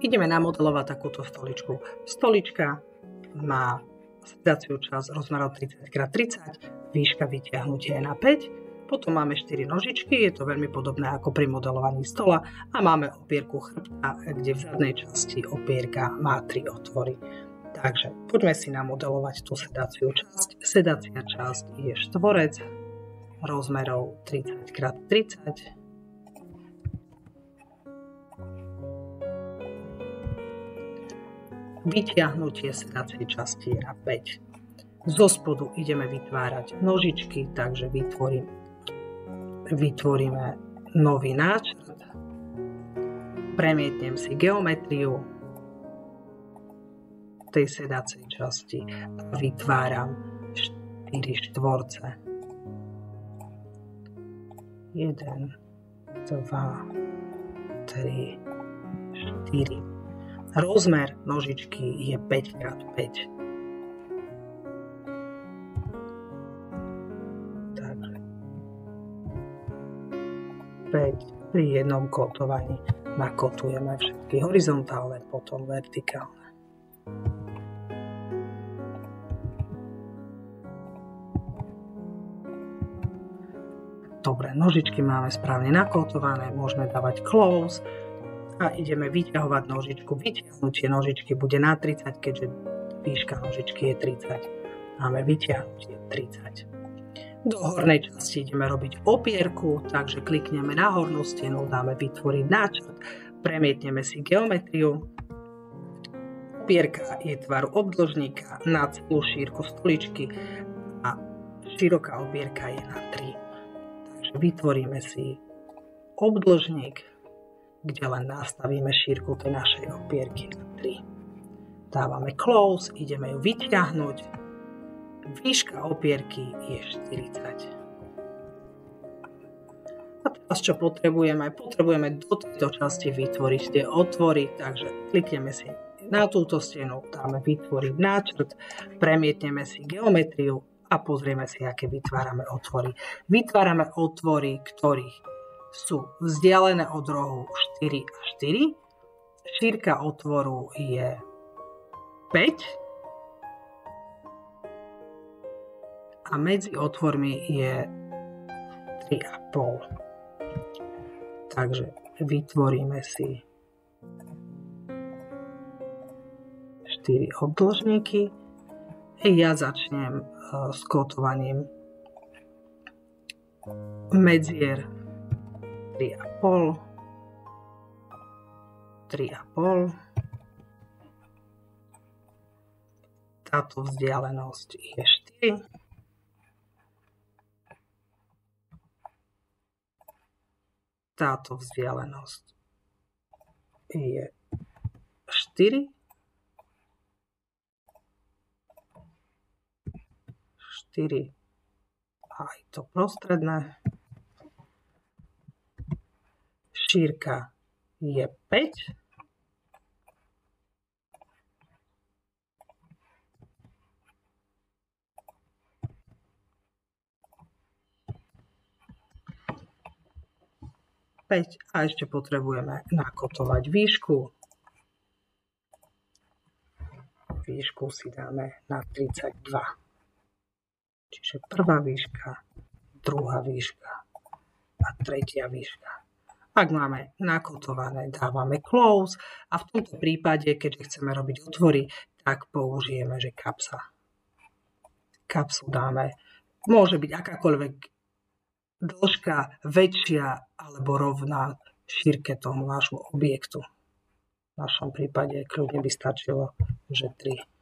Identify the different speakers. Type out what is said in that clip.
Speaker 1: Ideme namodelovať takúto stoličku. Stolička má sedaciu časť rozmerov 30x30, výška vytiahnutia je na 5, potom máme 4 nožičky, je to veľmi podobné ako pri modelovaní stola a máme opierku chrbta, kde v zadnej časti opierka má 3 otvory. Takže poďme si namodelovať tú sedaciu časť. Sedacia časť je štvorec rozmerov 30x30. Vytiahnutie sedacej časti je na 5. Zo spodu ideme vytvárať nožičky, takže vytvoríme nový náčrt. Premietnem si geometriu tej sedacej časti a vytváram 4 štvorce. 1, 2, 3, 4. Rozmer nožičky je 5x5. Takže 5 pri jednom kotovaní nakotujeme všetky horizontálne, potom vertikálne. Dobre, nožičky máme správne nakotované, môžeme dávať close. A ideme vyťahovať nožičku. Vyťahnutie nožičky bude na 30, keďže výška nožičky je 30. Máme vyťahnutie 30. Do hornej časti ideme robiť opierku, takže klikneme na hornú stenu, dáme vytvoriť náčrt, premietneme si geometriu. Opierka je tvaru obdĺžnika na celú šírku stoličky a široká opierka je na 3. Takže vytvoríme si obdĺžnik, kde len nastavíme šírku tej našej opierky na 3. Dávame close, ideme ju vyťahnuť. Výška opierky je 40. A teraz čo potrebujeme? Potrebujeme do tejto časti vytvoriť tie otvory, takže klikneme si na túto stenu, dáme vytvoriť náčrt, premietneme si geometriu a pozrieme si, aké vytvárame otvory. Vytvárame otvory, ktorých sú vzdialené od rohu 4 a 4. Šírka otvoru je 5 a medzi otvormi je 3,5. Takže vytvoríme si 4 obdĺžniky. Ja začnem s kotovaním medzier 3,5, 3,5. Táto vzdialenosť je 4. Táto vzdialenosť je 4. 4 aj to prostredné. Šírka je 5. A ešte potrebujeme nakotovať výšku. Výšku si dáme na 32. Čiže prvá výška, druhá výška a tretia výška. Ak máme nakotované, dávame close a v tomto prípade, keďže chceme robiť otvory, tak použijeme, že kapsa. Kapsu dáme, môže byť akákoľvek dĺžka väčšia alebo rovná šírke tomu nášmu objektu. V našom prípade kľudne by stačilo, že 3.